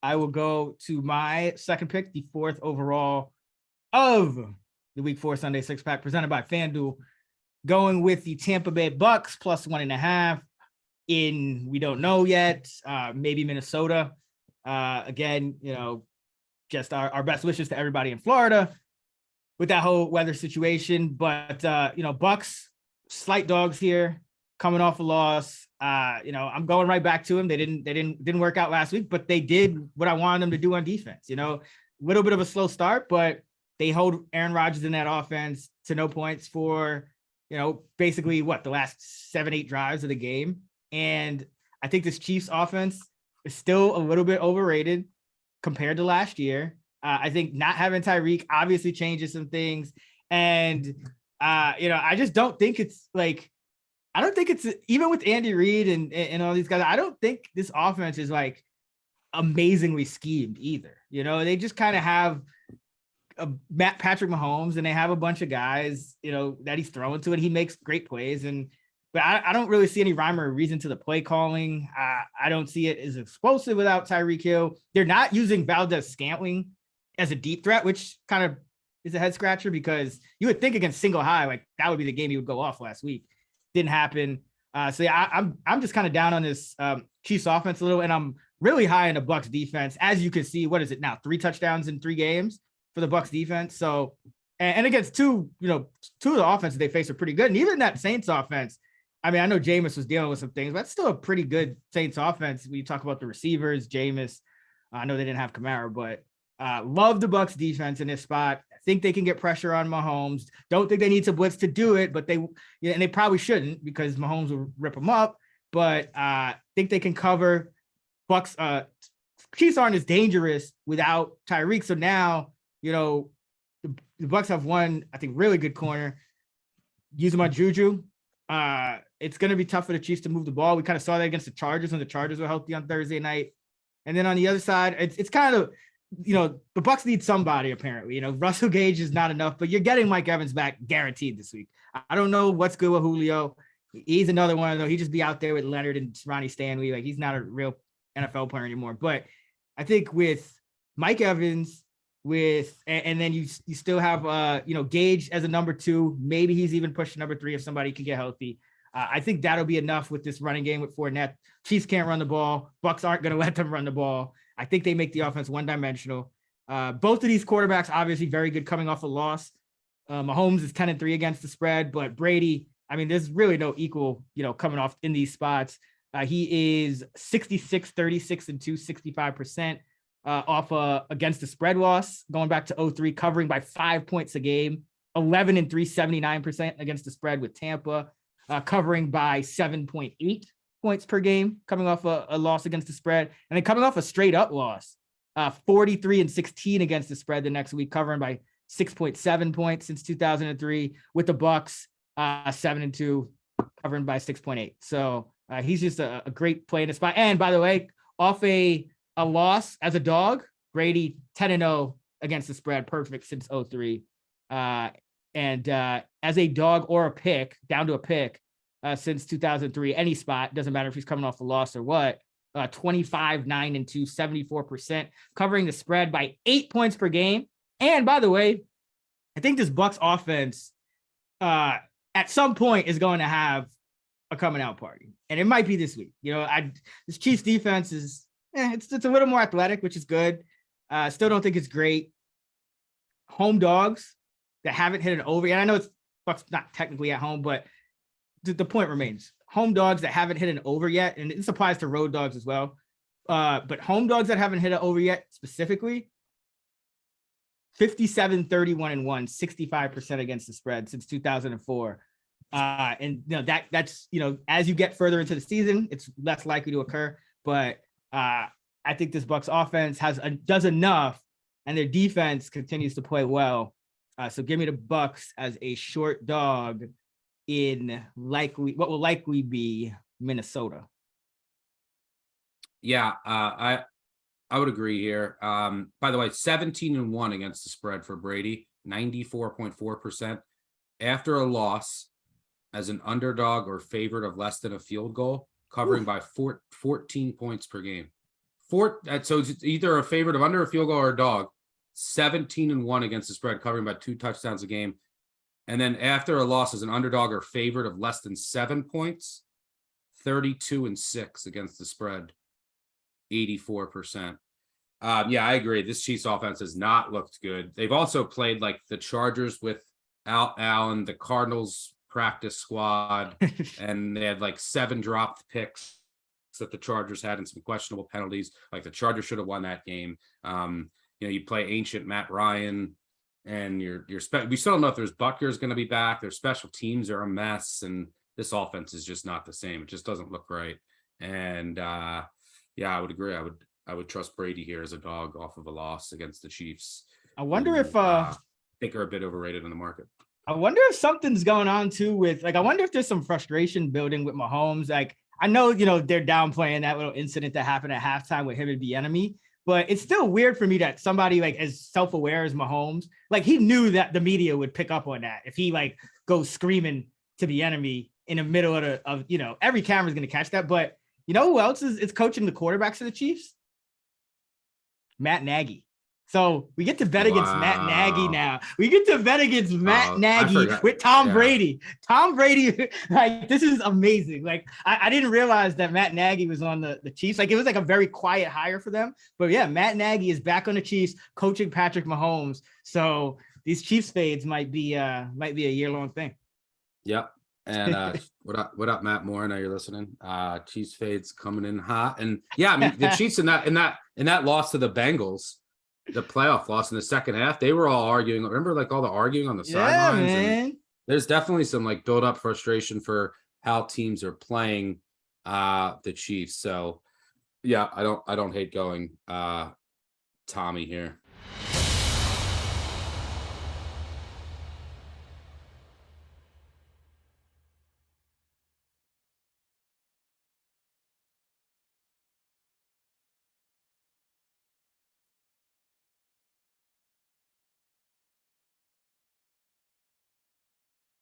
I will go to my second pick, the fourth overall of the Week 4 Sunday Six Pack presented by FanDuel, going with the Tampa Bay Bucks plus 1.5 in, we don't know yet, maybe Minnesota. Again, just our best wishes to everybody in Florida with that whole weather situation. But, Bucks, slight dogs here, coming off a loss. I'm going right back to them. They didn't work out last week, but they did what I wanted them to do on defense. A little bit of a slow start, but they hold Aaron Rodgers in that offense to no points for, basically the last 7-8 drives of the game. And I think this Chiefs offense is still a little bit overrated compared to last year. I think not having Tyreek obviously changes some things. And, I just don't think it's I don't think it's, even with Andy Reid and all these guys, I don't think this offense is amazingly schemed either. They just kind of have Patrick Mahomes, and they have a bunch of guys, that he's throwing to, and he makes great plays. But I don't really see any rhyme or reason to the play calling. I don't see it as explosive without Tyreek Hill. They're not using Valdez-Scantling as a deep threat, which kind of is a head scratcher, because you would think against single high, that would be the game he would go off last week. Didn't happen. So yeah, I'm just kind of down on this Chiefs offense a little, and I'm really high in the Bucks defense. As you can see, what is it now? 3 touchdowns in 3 games for the Bucks defense. So, and against two of the offenses they face are pretty good. And even that Saints offense, I mean, I know Jameis was dealing with some things, but that's still a pretty good Saints offense. When you talk about the receivers, Jameis, I know they didn't have Kamara, but love the Bucks defense in this spot. I think they can get pressure on Mahomes. Don't think they need to blitz to do it, but and they probably shouldn't, because Mahomes will rip them up. But think they can cover. Bucks, Chiefs aren't as dangerous without Tyreek. So now, the Bucks have one, I think, really good corner. Use them on Juju. It's going to be tough for the Chiefs to move the ball. We kind of saw that against the Chargers when the Chargers were healthy on Thursday night. And then on the other side, it's kind of, the Bucks need somebody, apparently. Russell Gage is not enough, but you're getting Mike Evans back guaranteed this week. I don't know what's good with Julio. He's another one, though. He just be out there with Leonard and Ronnie Stanley. He's not a real NFL player anymore. But I think with Mike Evans, and then you still have Gage as a number 2. Maybe he's even pushing number 3 if somebody can get healthy. I think that'll be enough with this running game with Fournette. Chiefs can't run the ball. Bucks aren't going to let them run the ball. I think they make the offense one-dimensional. Both of these quarterbacks, obviously, very good coming off a loss. Mahomes is 10-3 against the spread, but Brady, I mean, there's really no equal, coming off in these spots. He is 66, 36, and 2, 65% off against the spread loss, going back to 03, covering by 5 points a game, 11 and 3, 79% against the spread with Tampa, covering by 7.8 points per game, coming off a loss against the spread, and then coming off a straight up loss, 43 and 16 against the spread the next week, covering by 6.7 points since 2003 with the Bucks, 7 and 2, covering by 6.8. So he's just a great play in the spot. And by the way, off a loss as a dog, Brady 10-0 against the spread, perfect since 03. And as a dog or a pick, down to a pick, since 2003, any spot, doesn't matter if he's coming off a loss or what, 25, 9 and 2, 74%, covering the spread by 8 points per game. And by the way, I think this Bucks offense at some point is going to have a coming out party, and it might be this week. This Chiefs defense is it's a little more athletic, which is good. Still don't think it's great. Home dogs that haven't hit an over, and I know it's Bucks not technically at home, but the point remains. Home dogs that haven't hit an over yet, and this applies to road dogs as well. But home dogs that haven't hit an over yet, specifically, 57, 31 and 1, 65% against the spread since 2004. And that's as you get further into the season, it's less likely to occur. But I think this Bucks offense does enough, and their defense continues to play well. So give me the Bucks as a short dog in what will likely be Minnesota. Yeah, I would agree here. By the way, 17 and 1 against the spread for Brady, 94.4%. After a loss as an underdog or favorite of less than a field goal, covering by 14 points per game. So it's either a favorite of under a field goal or a dog. 17-1 against the spread, covering about 2 touchdowns a game. And then after a loss as an underdog or favorite of less than 7 points, 32-6 against the spread, 84%. Yeah, I agree. This Chiefs offense has not looked good. They've also played like the Chargers without Allen, the Cardinals practice squad, and they had like 7 dropped picks that the Chargers had and some questionable penalties. Like the Chargers should have won that game. You play ancient Matt Ryan, and we still don't know if there's Buccaneers going to be back. Their special teams are a mess, and this offense is just not the same. It just doesn't look right. And I would agree. I would trust Brady here as a dog off of a loss against the Chiefs. I wonder if I think are a bit overrated in the market. I wonder if something's going on too with I wonder if there's some frustration building with Mahomes. Like I know, they're downplaying that little incident that happened at halftime with him and Bieniemy, but it's still weird for me that somebody like as self-aware as Mahomes, like he knew that the media would pick up on that if he like goes screaming to Bieniemy in the middle of every camera's going to catch that. But you know who else is coaching the quarterbacks of the Chiefs? Matt Nagy. So we get to bet against Matt Nagy now. We get to bet against Matt Nagy with Tom Brady. Tom Brady, like this is amazing. Like I didn't realize that Matt Nagy was on the Chiefs. Like it was like a very quiet hire for them. But yeah, Matt Nagy is back on the Chiefs coaching Patrick Mahomes. So these Chiefs fades might be a year-long thing. Yep. And what up, Matt Moore? I know you're listening. Chiefs fades coming in hot. And yeah, I mean the Chiefs in that loss to the Bengals, the playoff loss in the second half, they were all arguing. Remember, like all the arguing on the sidelines. And there's definitely some like build up frustration for how teams are playing the Chiefs. So yeah, I don't hate going Tommy here.